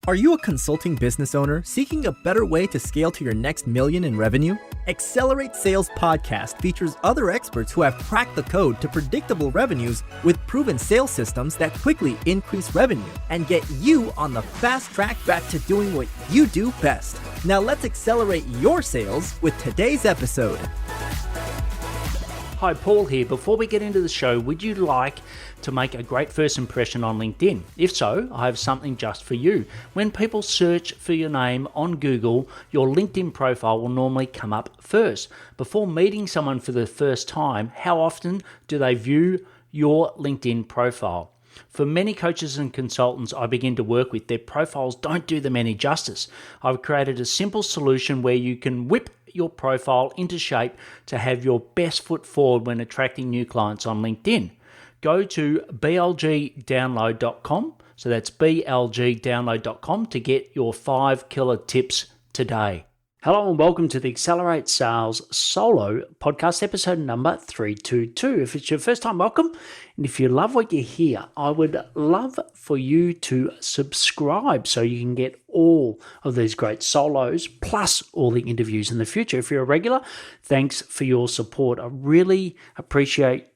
Are you a consulting business owner seeking a better way to scale to your next million in revenue? Accelerate Sales Podcast features other experts who have cracked the code to predictable revenues with proven sales systems that quickly increase revenue and get you on the fast track back to doing what you do best. Now let's accelerate your sales with today's episode. Hi, Paul here. Before we get into the show, would you like to make a great first impression on LinkedIn? If so, I have something just for you. When people search for your name on Google, your LinkedIn profile will normally come up first. Before meeting someone for the first time, how often do they view your LinkedIn profile? For many coaches and consultants I begin to work with, their profiles don't do them any justice. I've created a simple solution where you can whip your profile into shape to have your best foot forward when attracting new clients on LinkedIn. Go to blgdownload.com, so that's blgdownload.com to get your 5 killer tips today. Hello and welcome to the Accelerate Sales Solo podcast episode number 322. If it's your first time, welcome. And if you love what you hear, I would love for you to subscribe so you can get all of these great solos plus all the interviews in the future. If you're a regular, thanks for your support. I really appreciate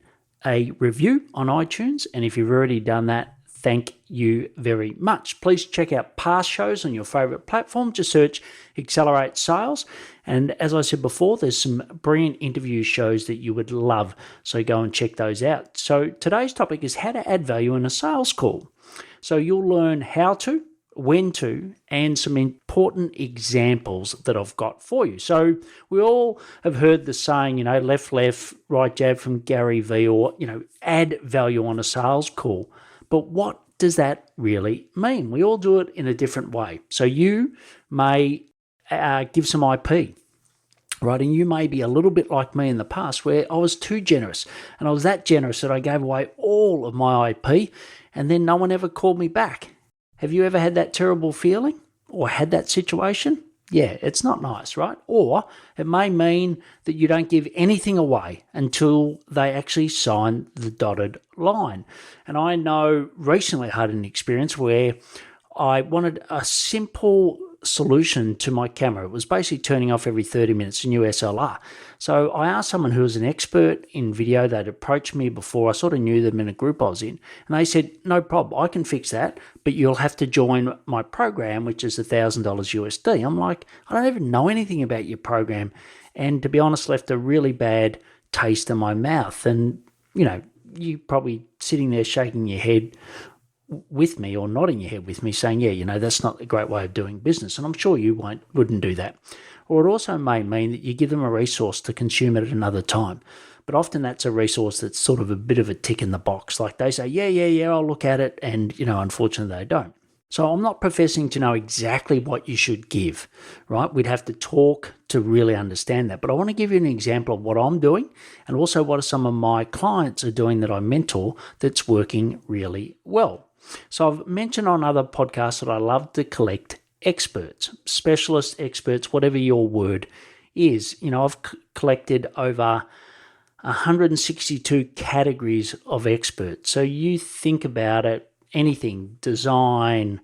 a review on iTunes. And if you've already done that, thank you very much. Please check out past shows on your favorite platform. Just search Accelerate Sales. And as I said before, there's some brilliant interview shows that you would love. So go and check those out. So today's topic is how to add value in a sales call. So you'll learn how to, when to, and some important examples that I've got for you. So we all have heard the saying, left, right jab from Gary Vee, or, add value on a sales call. But what does that really mean? We all do it in a different way. So you may give some IP, right? And you may be a little bit like me in the past where I was too generous. And I was that generous that I gave away all of my IP and then no one ever called me back. Have you ever had that terrible feeling or had that situation? Yeah, it's not nice, right? Or it may mean that you don't give anything away until they actually sign the dotted line. And I know recently I had an experience where I wanted a simple solution to my camera. It was basically turning off every 30 minutes, a new SLR. So I asked someone who was an expert in video. They'd approached me before. I sort of knew them in a group I was in. And they said, no problem, I can fix that, but you'll have to join my program, which is $1,000 USD. I'm like, I don't even know anything about your program. And to be honest, left a really bad taste in my mouth. And, you probably sitting there shaking your head with me or nodding your head with me saying, that's not a great way of doing business. And I'm sure you wouldn't do that. Or it also may mean that you give them a resource to consume it at another time. But often that's a resource that's sort of a bit of a tick in the box. Like they say, yeah, I'll look at it. And, unfortunately they don't. So I'm not professing to know exactly what you should give, right? We'd have to talk to really understand that. But I want to give you an example of what I'm doing and also what some of my clients are doing that I mentor that's working really well. So I've mentioned on other podcasts that I love to collect experts, specialist experts, whatever your word is. I've collected over 162 categories of experts. So you think about it, anything, design,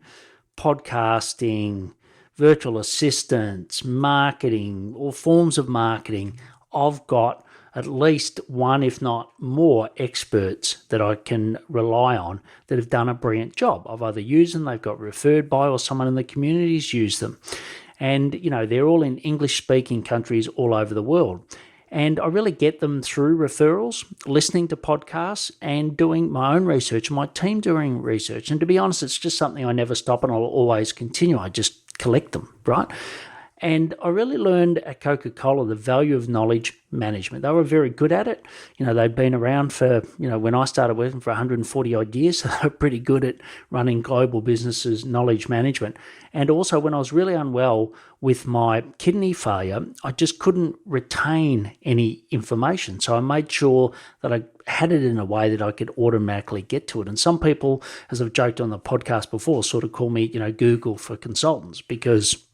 podcasting, virtual assistants, marketing, all forms of marketing. I've got at least one, if not more, experts that I can rely on that have done a brilliant job. I've either used them, they've got referred by, or someone in the community's used them. And, they're all in English-speaking countries all over the world. And I really get them through referrals, listening to podcasts, and doing my own research, my team doing research. And to be honest, it's just something I never stop and I'll always continue. I just collect them, right? And I really learned at Coca-Cola the value of knowledge management. They were very good at it. They'd been around for, when I started working for 140 odd years, so they were pretty good at running global businesses, knowledge management. And also when I was really unwell with my kidney failure, I just couldn't retain any information. So I made sure that I had it in a way that I could automatically get to it. And some people, as I've joked on the podcast before, sort of call me, Google for consultants, because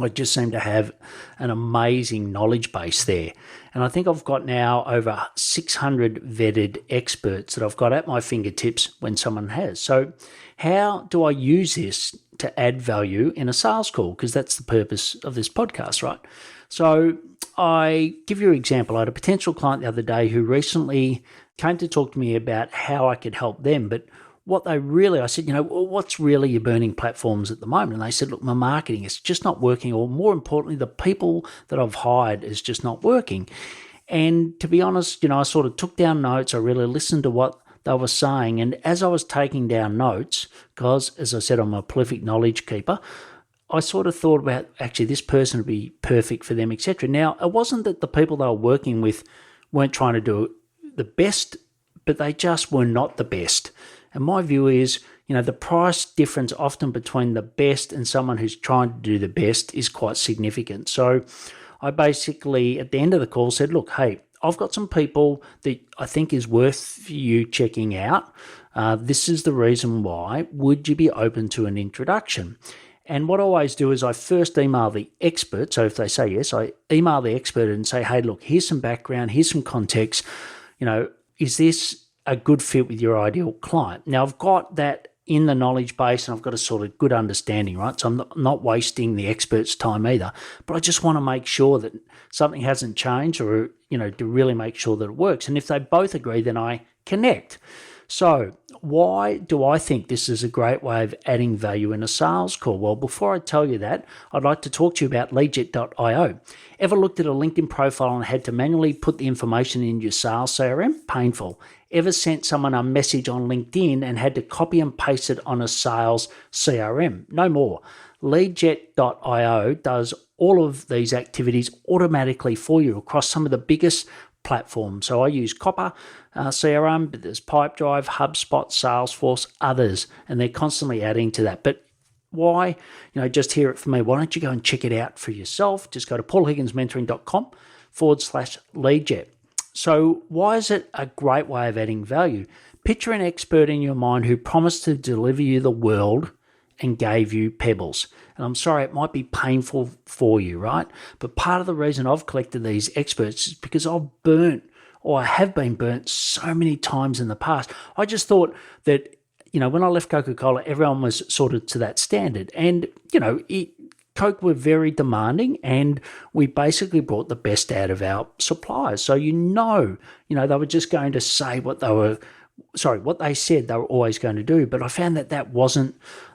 I just seem to have an amazing knowledge base there. And I think I've got now over 600 vetted experts that I've got at my fingertips when someone has. So how do I use this to add value in a sales call, because that's the purpose of this podcast, right? So I give you an example. I had a potential client the other day who recently came to talk to me about how I could help them. But I said, what's really your burning platforms at the moment? And they said, look, my marketing is just not working, or more importantly, the people that I've hired is just not working. And to be honest, I sort of took down notes. I really listened to what they were saying. And as I was taking down notes, because as I said, I'm a prolific knowledge keeper, I sort of thought about actually this person would be perfect for them, etc. Now, it wasn't that the people they were working with weren't trying to do the best, but they just were not the best. And my view is, the price difference often between the best and someone who's trying to do the best is quite significant. So I basically, at the end of the call, said, look, hey, I've got some people that I think is worth you checking out. This is the reason why. Would you be open to an introduction? And what I always do is I first email the expert. So if they say yes, I email the expert and say, hey, look, here's some background, here's some context. Is this a good fit with your ideal client? Now, I've got that in the knowledge base and I've got a sort of good understanding, right? So I'm not wasting the expert's time either. But I just want to make sure that something hasn't changed, or, to really make sure that it works. And if they both agree, then I connect. So why do I think this is a great way of adding value in a sales call? Well, before I tell you that, I'd like to talk to you about leadjet.io. Ever looked at a LinkedIn profile and had to manually put the information in your sales CRM? Painful. Ever sent someone a message on LinkedIn and had to copy and paste it on a sales CRM? No more. Leadjet.io does all of these activities automatically for you across some of the biggest platforms. So I use Copper CRM, but there's Pipedrive, HubSpot, Salesforce, others, and they're constantly adding to that. But why? Just hear it from me. Why don't you go and check it out for yourself? Just go to paulhigginsmentoring.com/leadjet. So why is it a great way of adding value? Picture an expert in your mind who promised to deliver you the world and gave you pebbles. And I'm sorry, it might be painful for you, right? But part of the reason I've collected these experts is because I have been burnt so many times in the past. I just thought that, when I left Coca-Cola, everyone was sort of to that standard. And, Coke were very demanding, and we basically brought the best out of our suppliers. So, they were just going to say what they said they were always going to do. But I found that wasn't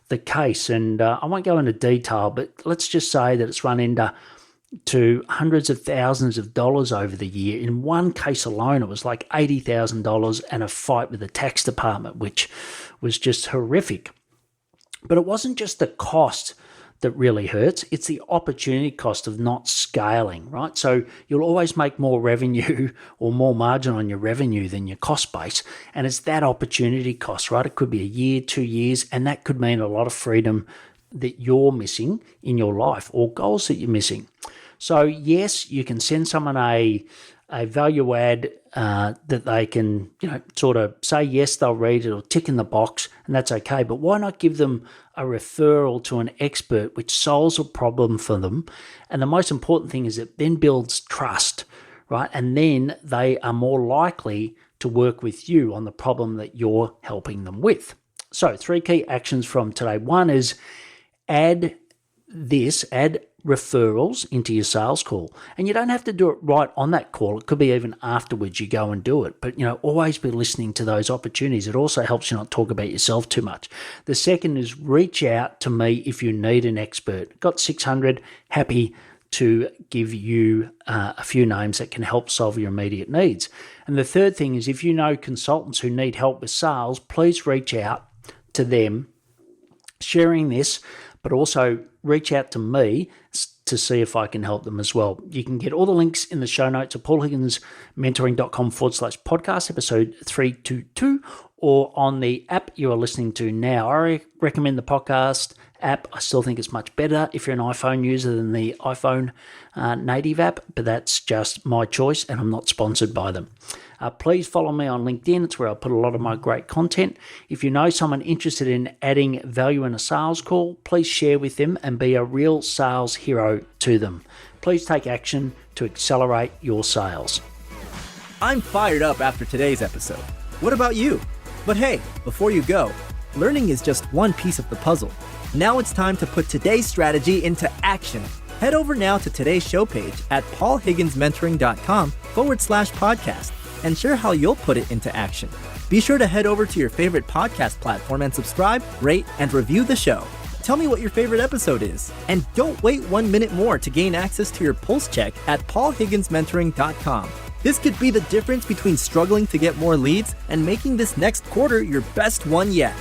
the case. And I won't go into detail, but let's just say that it's run into hundreds of thousands of dollars over the year. In one case alone, it was like $80,000 and a fight with the tax department, which was just horrific. But it wasn't just the cost that really hurts. It's the opportunity cost of not scaling, right? So you'll always make more revenue or more margin on your revenue than your cost base. And it's that opportunity cost, right? It could be a year, 2 years, and that could mean a lot of freedom that you're missing in your life, or goals that you're missing. So yes, you can send someone a value add that they can, sort of say yes, they'll read it or tick in the box, and that's okay. But why not give them a referral to an expert which solves a problem for them? And the most important thing is it then builds trust, right? And then they are more likely to work with you on the problem that you're helping them with. So 3 key actions from today. One is add referrals into your sales call. And you don't have to do it right on that call. It could be even afterwards you go and do it. But, always be listening to those opportunities. It also helps you not talk about yourself too much. The second is reach out to me if you need an expert. Got 600, happy to give you a few names that can help solve your immediate needs. And the third thing is if you know consultants who need help with sales, please reach out to them, sharing this, but also reach out to me to see if I can help them as well. You can get all the links in the show notes at paulhigginsmentoring.com/podcast, episode 322, or on the app you are listening to now. I recommend the podcast app. I still think it's much better if you're an iPhone user than the iPhone native app, but that's just my choice and I'm not sponsored by them. Please follow me on LinkedIn. It's where I put a lot of my great content. If you know someone interested in adding value in a sales call, please share with them and be a real sales hero to them. Please take action to accelerate your sales. I'm fired up after today's episode. What about you? But hey, before you go, learning is just one piece of the puzzle. Now it's time to put today's strategy into action. Head over now to today's show page at paulhigginsmentoring.com/podcast and share how you'll put it into action. Be sure to head over to your favorite podcast platform and subscribe, rate, and review the show. Tell me what your favorite episode is. And don't wait 1 minute more to gain access to your pulse check at paulhigginsmentoring.com. This could be the difference between struggling to get more leads and making this next quarter your best one yet.